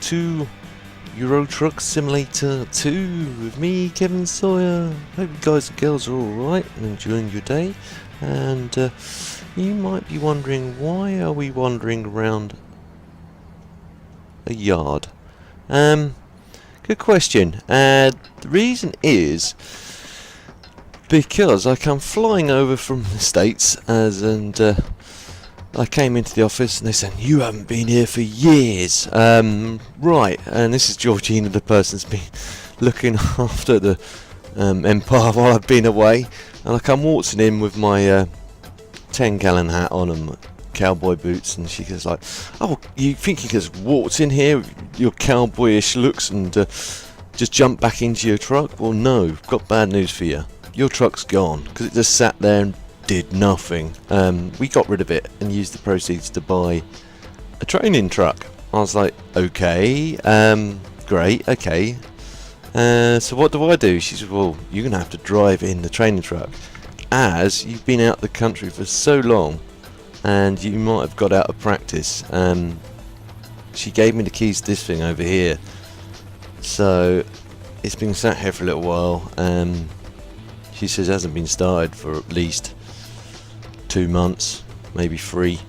to Euro Truck Simulator 2 with me, Kevin Sawyer. Hope you guys and girls are alright and enjoying your day. And you might be wondering, why are we wandering around a yard? Good question. The reason is because I come flying over from the States I came into the office and they said, "You haven't been here for years." Right, and this is Georgina, the person that's been looking after the Empire while I've been away. And I come waltzing in with my 10-gallon hat on and my cowboy boots, and she goes like, "Oh, you think you can just waltz in here with your cowboyish looks and just jump back into your truck?" Well, no, I've got bad news for you. Your truck's gone, because it just sat there and did nothing. We got rid of it and used the proceeds to buy a training truck. I was like, okay, great, okay. So what do? She said, "Well, you're gonna have to drive in the training truck, as you've been out of the country for so long, and you might have got out of practice." She gave me the keys to this thing over here, so it's been sat here for a little while. She says it hasn't been started for at least 2 months, maybe 3.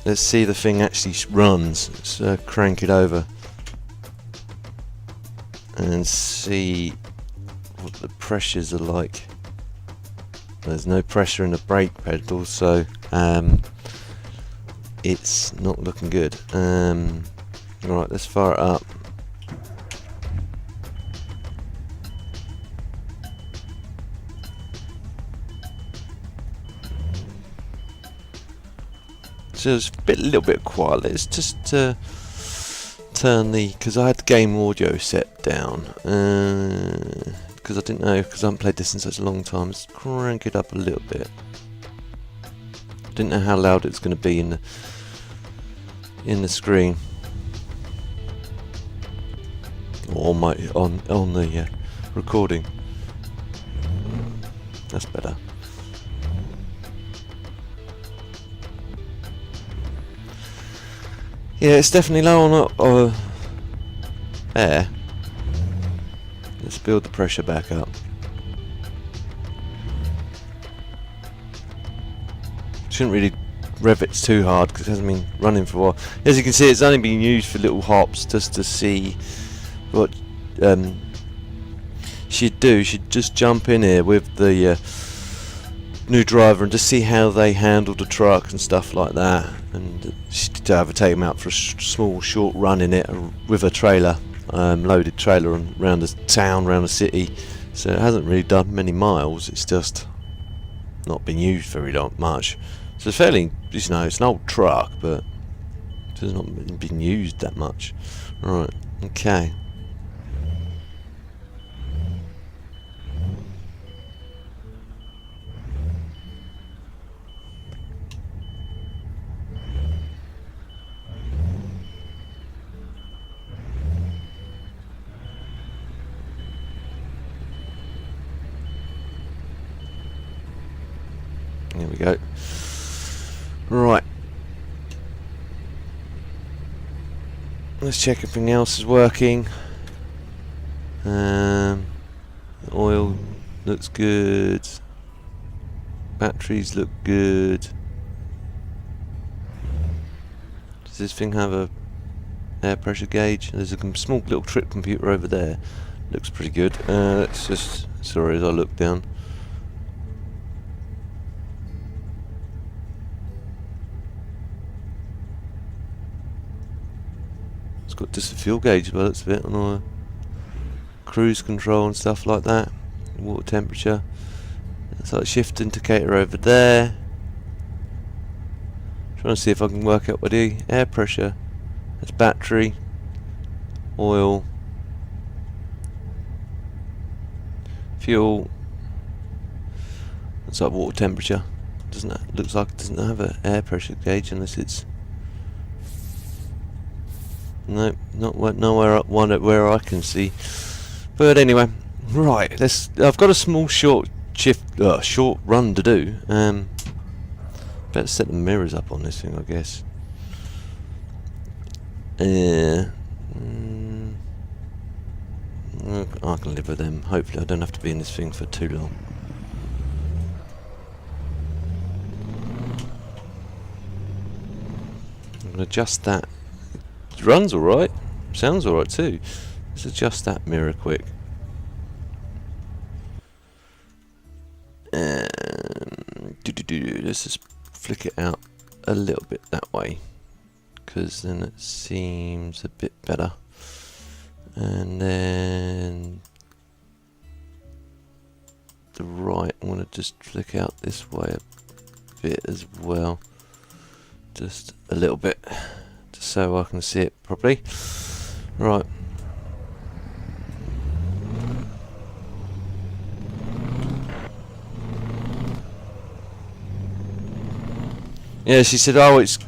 Let's see the thing actually runs. Let's crank it over and see what the pressures are like. There's no pressure in the brake pedal, so it's not looking good. Right, let's fire it up. So it's a little bit quiet. Let's just turn because I had the game audio set down, because I didn't know, because I haven't played this in such a long time. Let's crank it up a little bit. Didn't know how loud it's going to be in the screen, or on the recording. That's better. Yeah, it's definitely low on air. Let's build the pressure back up. Shouldn't really rev it too hard because it hasn't been running for a while. As you can see, it's only been used for little hops just to see what she'd do. She'd just jump in here with the new driver and just see how they handle the truck and stuff like that. And she'd have to take them out for a small short run in it with a trailer, loaded trailer, around the town, around the city. So it hasn't really done many miles. It's just not been used very much. So it's fairly, it's an old truck, but it's not been used that much. Right, okay. There we go. Right. Let's check everything else is working. Oil looks good. Batteries look good. Does this thing have a air pressure gauge? There's a small little trip computer over there. Looks pretty good. Let's just, sorry, as I look down. It's got just a fuel gauge by the looks of it, and all cruise control and stuff like that. Water temperature. It's like a shift indicator over there. Trying to see if I can work out what the air pressure. That's battery, oil, fuel. It's like water temperature. Looks like it doesn't have an air pressure gauge unless it's. No, nowhere up where I can see. But anyway, right. I've got a small short run to do. Better set the mirrors up on this thing, I guess. I can live with them. Hopefully I don't have to be in this thing for too long. I'm going to adjust that. It runs alright. Sounds alright too. Let's adjust that mirror quick. Let's just flick it out a little bit that way, because then it seems a bit better. And then the right, I want to just flick out this way a bit as well, just a little bit, just so I can see it properly. Right. Yeah, she said, "Oh, it's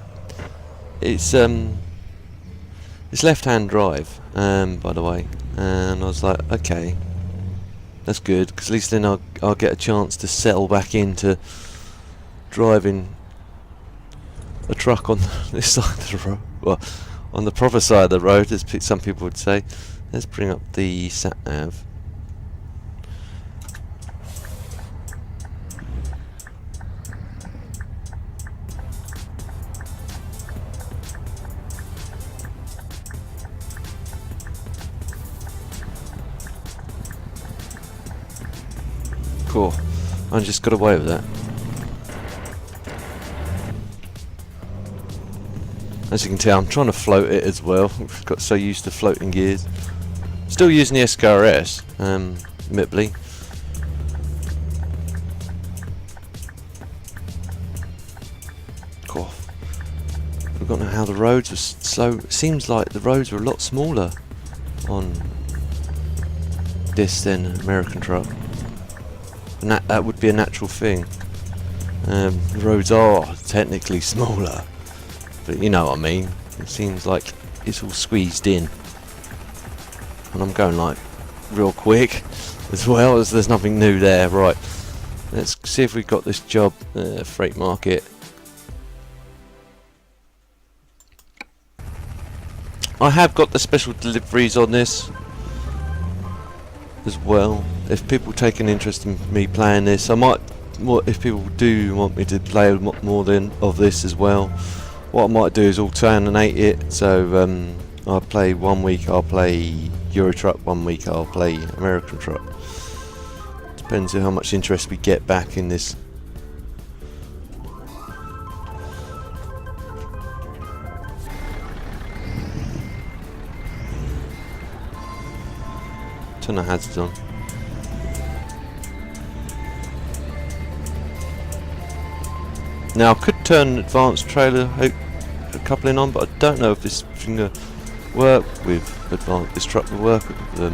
left-hand drive, by the way." And I was like, "Okay, that's good, because at least then I'll get a chance to settle back into driving a truck on this side of the road, well, on the proper side of the road, as some people would say." Let's bring up the sat nav. Cool. I just got away with that. As you can tell, I'm trying to float it as well. I've got so used to floating gears. Still using the SKRS, admittedly. Cool. Forgotten how the roads were slow. It seems like the roads were a lot smaller on this than an American truck. And that would be a natural thing. The roads are technically smaller, but you know what I mean. It seems like it's all squeezed in, and I'm going like real quick as well, as there's nothing new there. Right, let's see if we've got this job, freight market. I have got the special deliveries on this as well. If people take an interest in me playing this, I might, if people do want me to play a lot more of this as well, what I might do is alternate it. So I'll play 1 week I'll play Euro Truck, 1 week I'll play American Truck. Depends on how much interest we get back in this. Turn the hazards on. Now I could turn advanced trailer coupling on, but I don't know if this thing will work with this truck will work with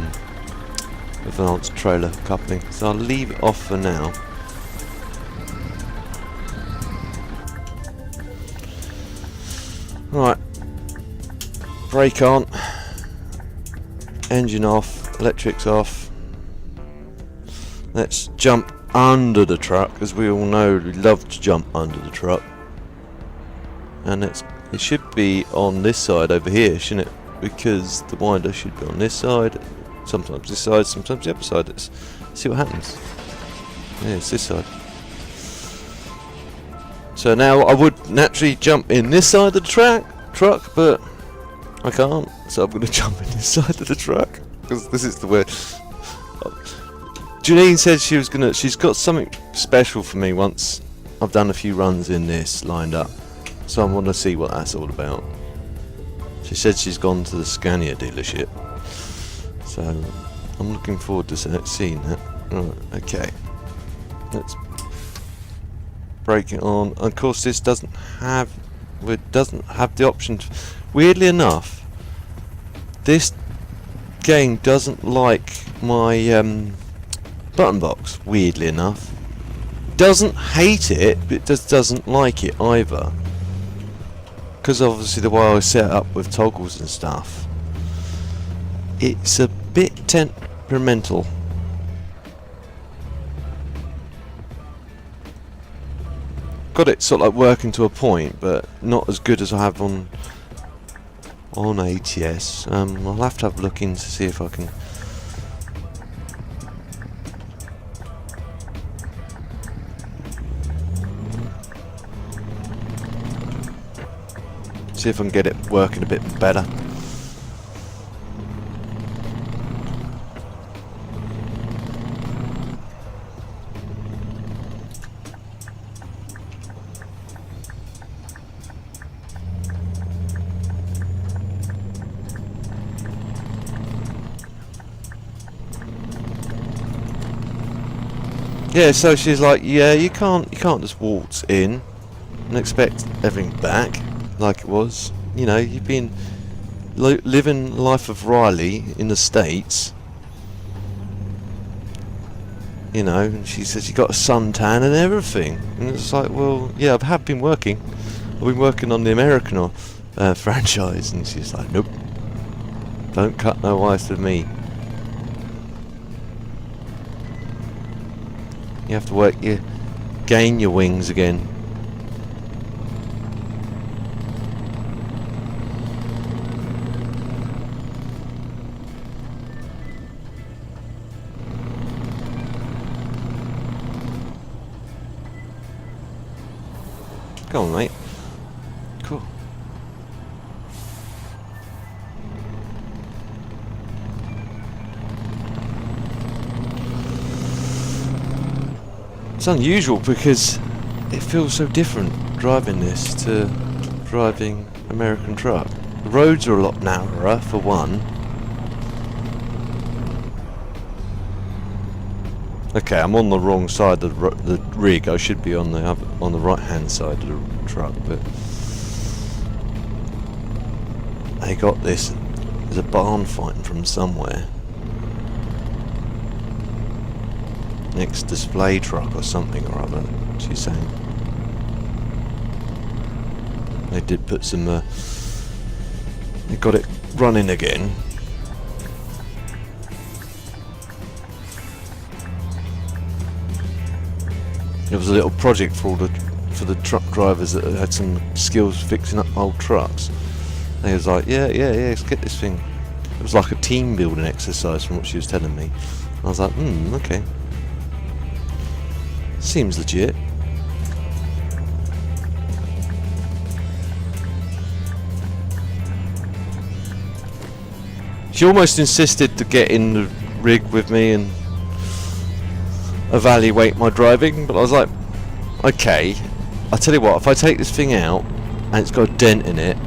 advanced trailer coupling. So I'll leave it off for now. Right, brake on, engine off, electrics off. Let's jump under the truck, as we all know we love to jump under the truck. And it should be on this side over here, shouldn't it? Because the winder should be on this side, sometimes this side, sometimes the other side. Let's see what happens. Yeah, it's this side. So now I would naturally jump in this side of the truck, but I can't, so I'm going to jump in this side of the truck, because this is the way. Janine said she's got something special for me once I've done a few runs in this lined up, so I want to see what that's all about. She said she's gone to the Scania dealership, so I'm looking forward to seeing that. Right, okay, let's brake it on. Of course, this doesn't have the option to, weirdly enough, this game doesn't like my button box, weirdly enough. Doesn't hate it, but it just doesn't like it either, because obviously the way I set it up with toggles and stuff, it's a bit temperamental. Got it sort of like working to a point, but not as good as I have on on ATS. I'll have to have a look in to see if I can. See if I can get it working a bit better. Yeah, so she's like, yeah, you can't just waltz in and expect everything back like it was. You know, you've been living the life of Riley in the States. You know, and she says you got a suntan and everything. And it's like, well, yeah, I have been working. I've been working on the American franchise. And she's like, nope, don't cut no ice with me. You have to gain your wings again. Come on, mate. Cool. It's unusual because it feels so different driving this to driving American truck. The roads are a lot narrower for one. Okay, I'm on the wrong side of the rig. I should be on the right hand side of the truck, but they got this. There's a barn fighting from somewhere. Next display truck or something or other, she's saying. They did put some, they got it running again. It was a little project for the truck drivers that had some skills fixing up old trucks. They was like, yeah, let's get this thing. It was like a team building exercise from what she was telling me. I was like, okay. Seems legit. She almost insisted to get in the rig with me and evaluate my driving, but I was like, okay, I'll tell you what, if I take this thing out and it's got a dent in it,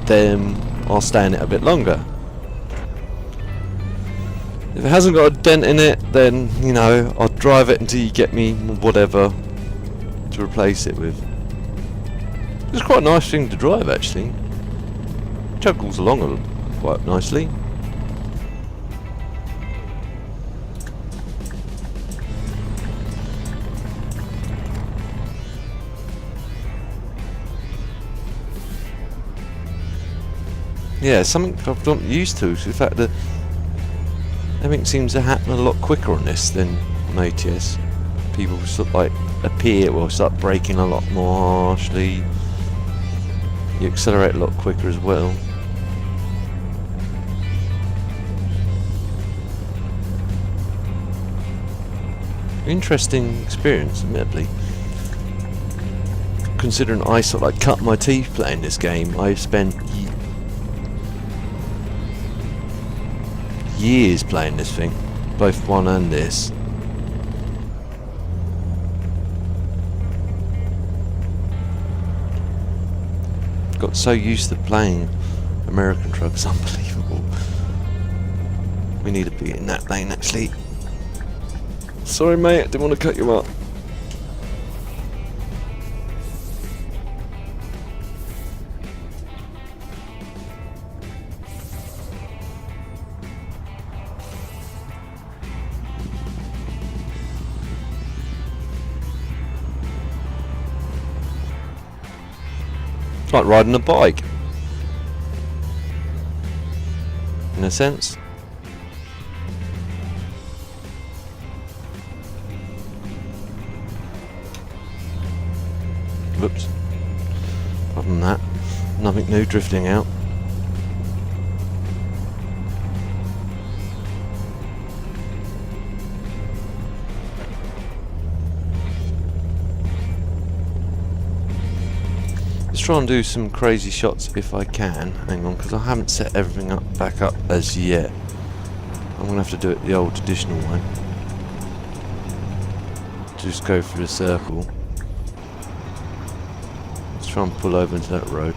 then I'll stay in it a bit longer. If it hasn't got a dent in it, then, you know, I'll drive it until you get me whatever to replace it with. It's quite a nice thing to drive, actually. Juggles along quite nicely. Yeah, something I've not used to is the fact that everything seems to happen a lot quicker on this than on ATS. People sort of like appear, well, start braking a lot more harshly. You accelerate a lot quicker as well. Interesting experience, admittedly. Considering I sort of like cut my teeth playing this game, I spent years playing this thing, both one and this. Got so used to playing American trucks, unbelievable. We need to be in that lane actually. Sorry mate, I didn't want to cut you up. It's like riding a bike, in a sense. Whoops. Other than that, nothing new drifting out. try and do some crazy shots if I can. Hang on, because I haven't set everything back up as yet. I'm going to have to do it the old traditional way. Just go through the circle. Let's try and pull over into that road.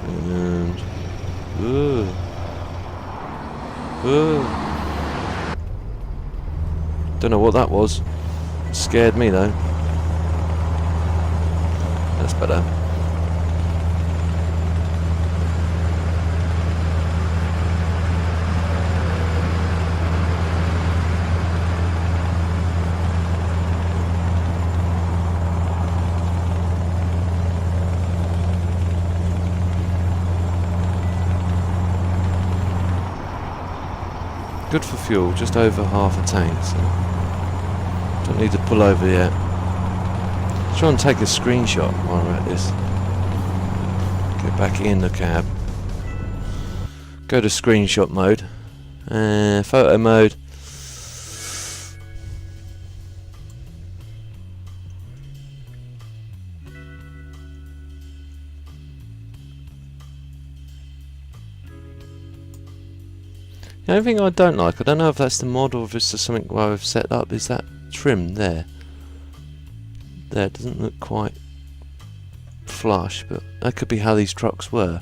And... don't know what that was. It scared me though. That's better. Good for fuel, just over half a tank, so don't need to pull over yet. Try and take a screenshot while we're at this. Get back in the cab. Go to screenshot mode. Photo mode. The only thing I don't like, I don't know if that's the mod or if it's just something where I've set up, is that trim there. There, it doesn't look quite flush, but that could be how these trucks were.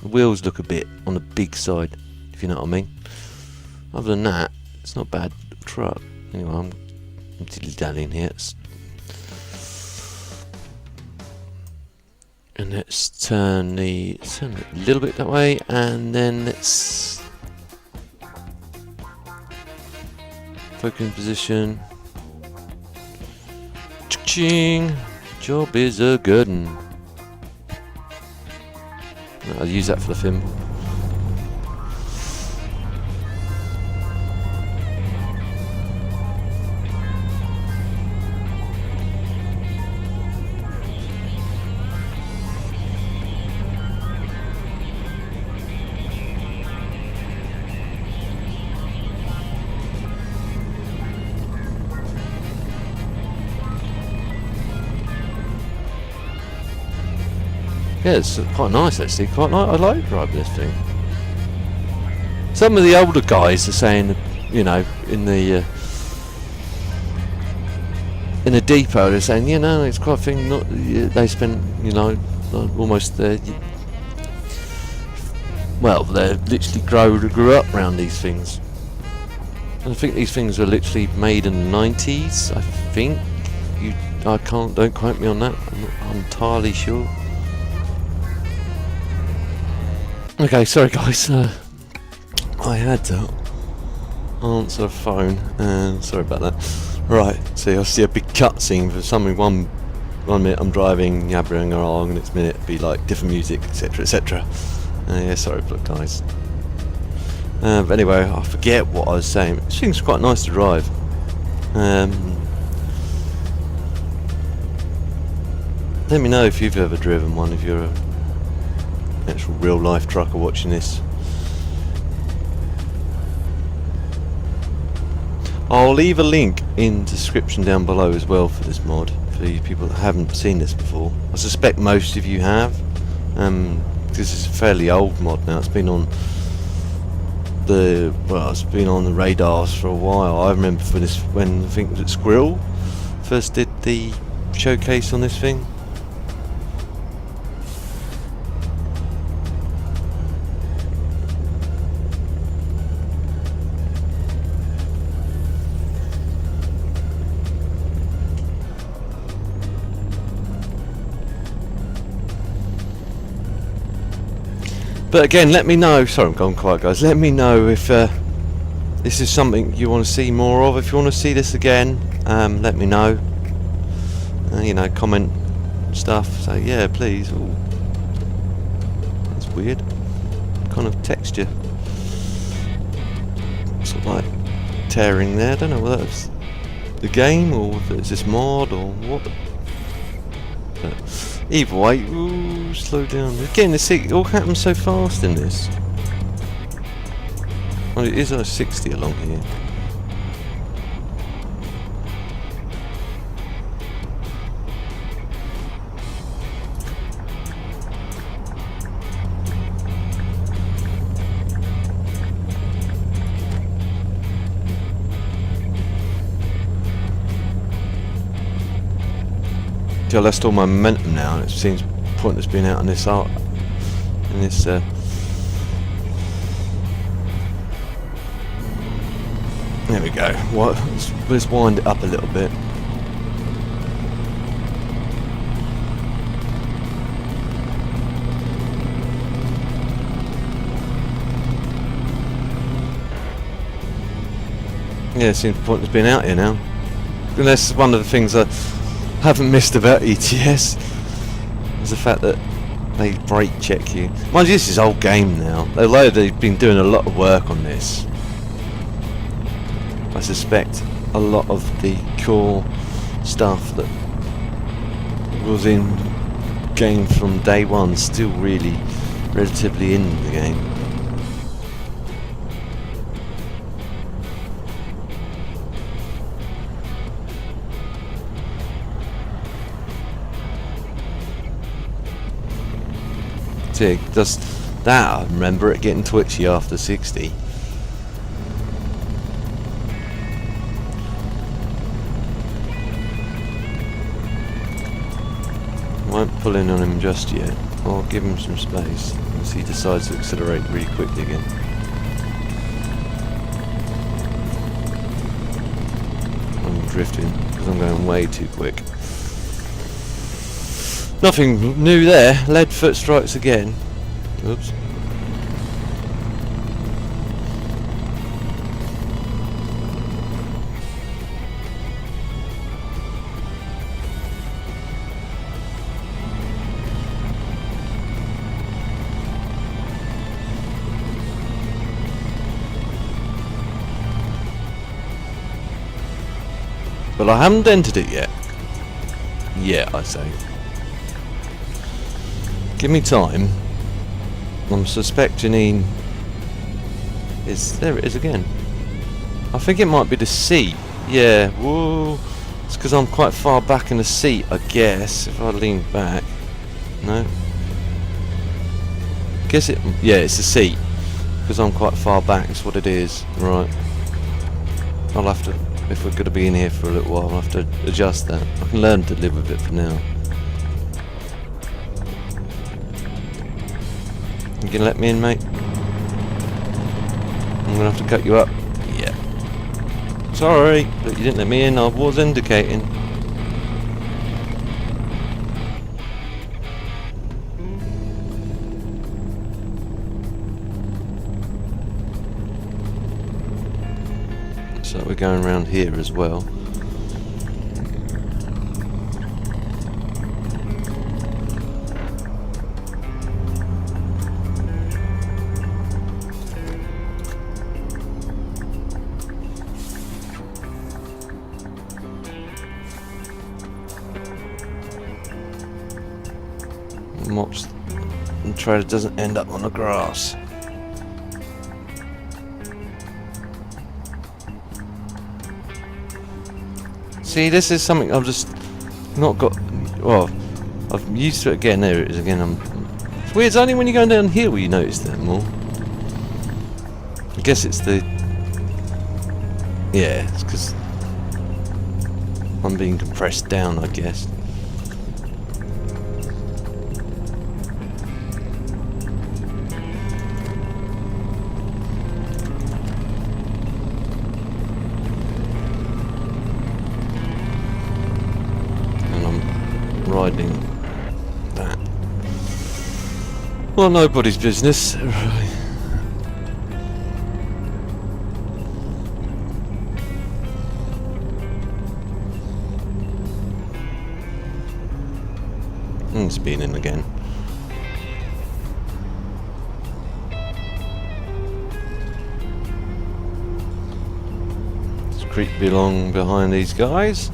The wheels look a bit on the big side, if you know what I mean. Other than that, it's not a bad truck. Anyway, I'm dilly-dallying here. And let's turn it a little bit that way, and then let's focus in position. Ching! Job is a good one. I'll use that for the film. Yeah, it's quite nice actually. I like driving this thing. Some of the older guys are saying, you know, in the depot, they're saying, you know, it's quite a thing. Not they spent, you know, almost well, they literally grew up around these things. And I think these things were literally made in the 90s. I think don't quote me on that. I'm not entirely sure. Okay, sorry guys, I had to answer the phone, and sorry about that. Right, so you'll see a big cutscene for something. One minute I'm driving, yabbering along, and next minute it'll be like different music, etc, etc. Yeah, sorry guys. But anyway, I forget what I was saying. This thing's quite nice to drive. Let me know if you've ever driven one, if you're a actual real life trucker watching this. I'll leave a link in the description down below as well for this mod, for you people that haven't seen this before. I suspect most of you have. This is a fairly old mod now. It's been on the radars for a while. I remember when I think it was Squirrel first did the showcase on this thing. But again, let me know. Sorry, I'm going quiet, guys. Let me know if this is something you want to see more of. If you want to see this again, let me know. You know, comment stuff. So yeah, please. Ooh. That's weird. Kind of texture. Sort of like tearing there. I don't know whether it's the game or if it's this mod or what. But either way, ooh, slow down. Again, it all happens so fast in this. Well, it is a 60 along here. lost all my momentum now, and it seems pointless being out on this art. In this. There we go. Let's wind it up a little bit. Yeah, it seems pointless being out here now. And that's one of the things I haven't missed about ETS, is the fact that they brake check you. Mind you, this is old game now, although they've been doing a lot of work on this. I suspect a lot of the core stuff that was in game from day one still really relatively in the game. Just that, I remember it getting twitchy after 60. Won't pull in on him just yet. I'll give him some space as he decides to accelerate really quickly again. I'm drifting because I'm going way too quick. Nothing new there. Lead foot strikes again. Oops. But I haven't entered it yet. Yeah, I say. Give me time. I'm suspecting there it is again. I think it might be the seat. Yeah, whoa. It's because I'm quite far back in the seat, I guess. If I lean back. No. Guess it. Yeah, it's the seat. Because I'm quite far back, it's what it is. Right. I'll have to, if we're going to be in here for a little while, I'll have to adjust that. I can learn to live with it for now. You gonna let me in, mate? I'm gonna have to cut you up. Yeah. Sorry, but you didn't let me in. I was indicating. So we're going around here as well. Watch and try it doesn't end up on the grass. See, this is something I've just not got. Well, I've used to it again. There it is again. It's weird. It's only when you're going down here where you notice that more. I guess it's the. Yeah, it's because I'm being compressed down, I guess. Riding that. Well, nobody's business. And spinning again. Let's creep along behind these guys.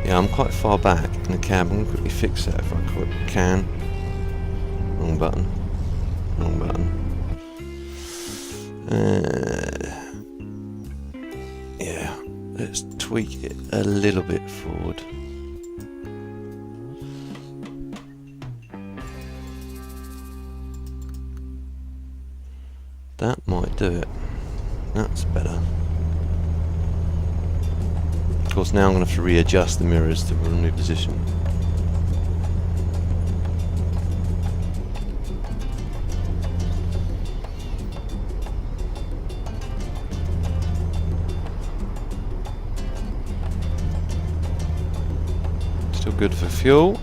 Yeah, I'm quite far back in the cab. I'm going to quickly fix that if I can. Wrong button. Wrong button. Yeah, let's tweak it a little bit forward. That might do it. That's better. course now I'm going to have to readjust the mirrors to a new position. Still good for fuel.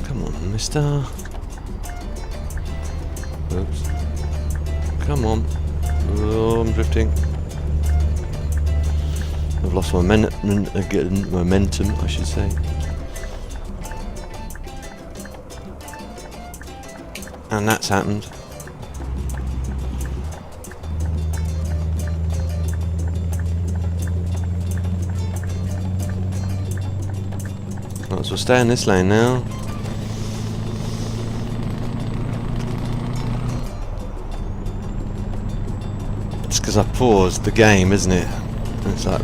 Come on, mister. Oops. Come on. Oh, I'm drifting. I've lost my momentum, I should say. And that's happened. Might as well stay in this lane now. It's because I paused the game, isn't it? And it's like,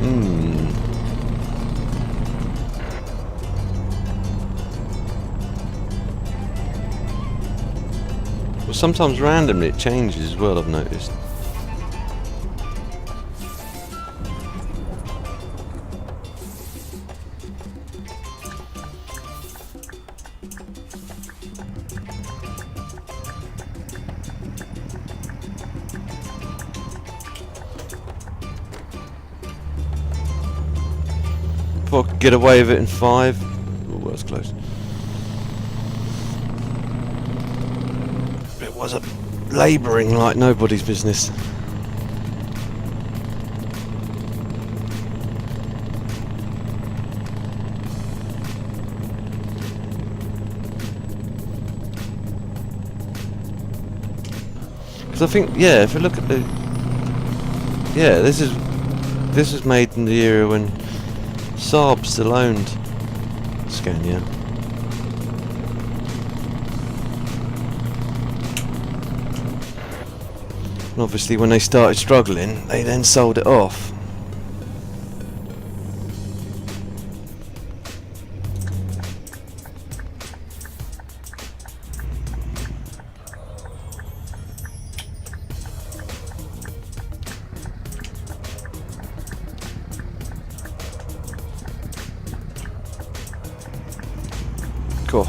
Well, sometimes randomly it changes as well, I've noticed. If I could get away with it in 5. Oh, that's close. It was labouring like nobody's business. Because I think, yeah, if you look at the, yeah, this was made in the era when Saab still owned Scania. And obviously when they started struggling, they then sold it off. Cool.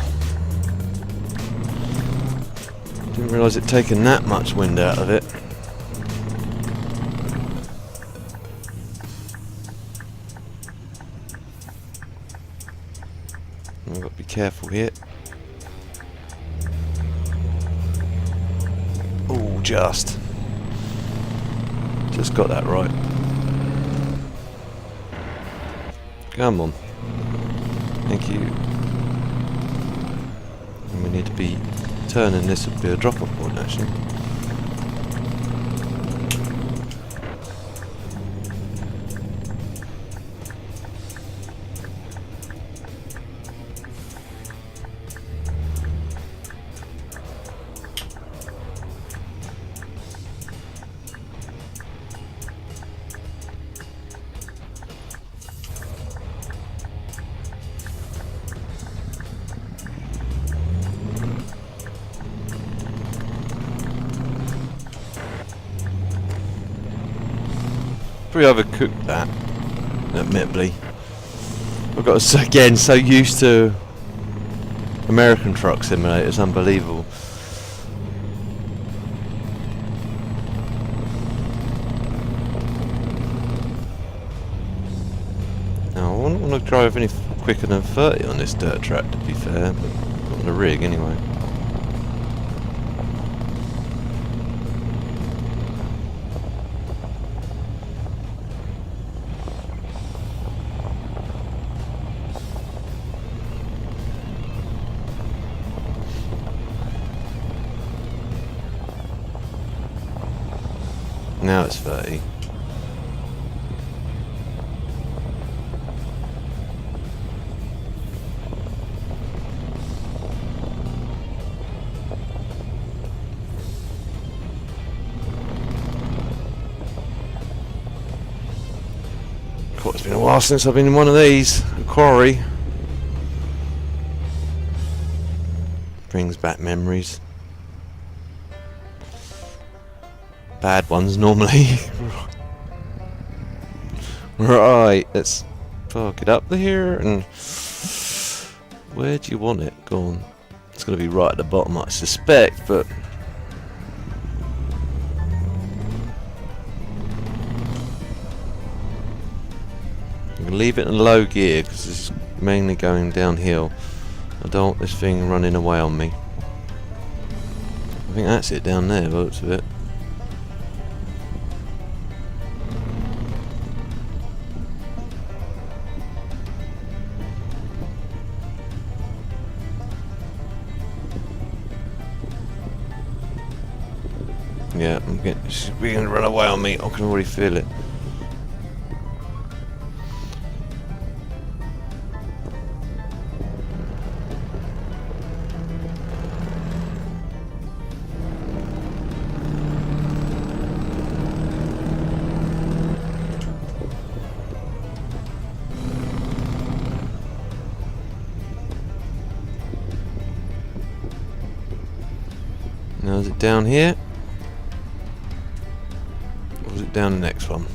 Didn't realise it'd taken that much wind out of it. I've got to be careful here. Oh, just got that right. Come on. Thank you. And we need to be turning. This would be a drop-off point actually. Probably overcooked that, admittedly. I've got to, again, so used to American Truck Simulator, it's unbelievable. Now, I wouldn't want to drive any quicker than 30 on this dirt track, to be fair, but not on the rig anyway. Now it's 30. It's been a while since I've been in one of these. A quarry. Brings back memories. Bad ones normally. Right, let's park it up here. And where do you want it? Go on. It's going to be right at the bottom, I suspect, but I'm going to leave it in low gear because this is mainly going downhill. I don't want this thing running away on me. I think that's it down there, by the looks of it. Yeah, she's going to run away on me. I can already feel it. Now is it down here? Or is it down the next one?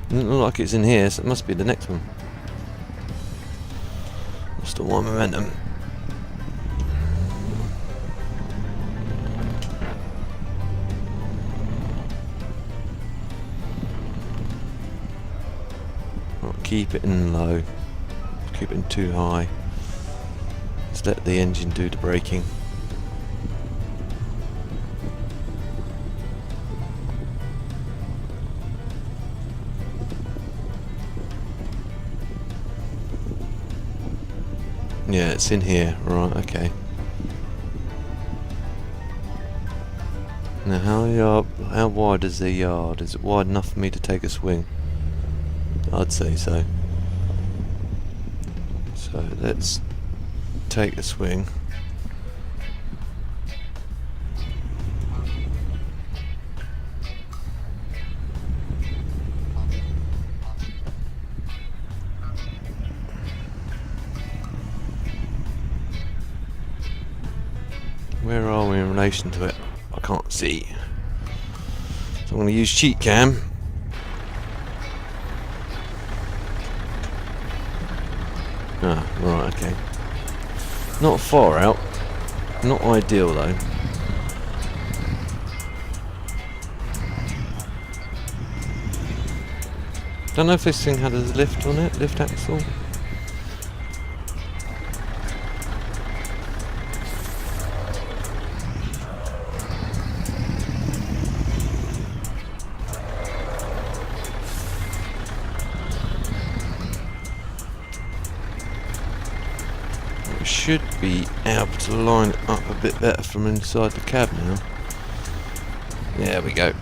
Doesn't look like it's in here, so it must be the next one. Lost all my momentum. I'll keep it in low. Keep it in too high. Just let the engine do the braking. Yeah, it's in here. Right, okay. Now how wide is the yard? Is it wide enough for me to take a swing? I'd say so. So let's take a swing. Where are we in relation to it? I can't see. So I'm going to use cheat cam. Ah, right, okay. Not far out. Not ideal though. Don't know if this thing had a lift on it, lift axle. Should be able to line it up a bit better from inside the cab now. There we go.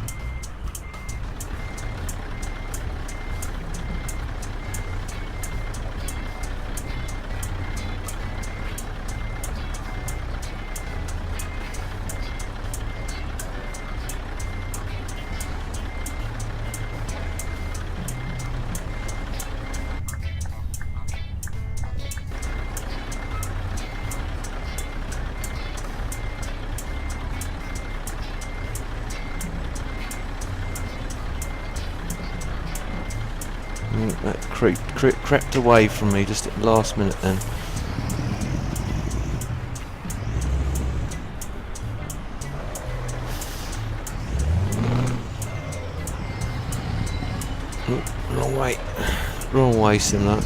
That crept away from me just at the last minute then. Wrong way, similar.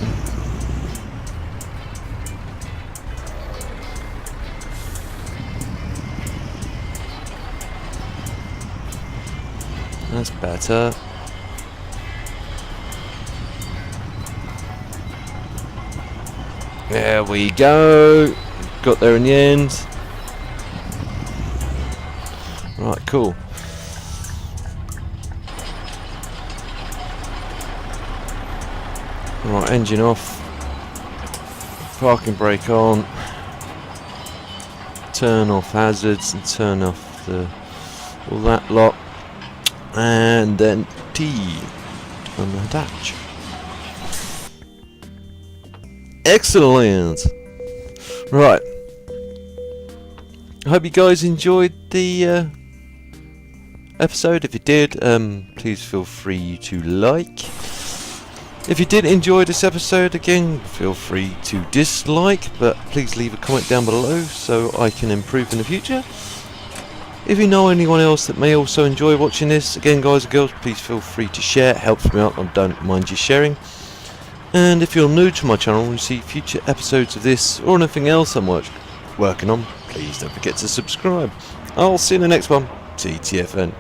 That's better. There we go. Got there in the end. Right, cool. Right, engine off. Parking brake on. Turn off hazards and turn off all that lot. And then T on the hatch. Excellent. Right. I hope you guys enjoyed the episode. If you did, please feel free to like. If you did enjoy this episode, again, feel free to dislike, but please leave a comment down below so I can improve in the future. If you know anyone else that may also enjoy watching this, again guys and girls, please feel free to share. It helps me out, I don't mind you sharing. And if you're new to my channel and you see future episodes of this or anything else I'm working on, please don't forget to subscribe. I'll see you in the next one. TTFN.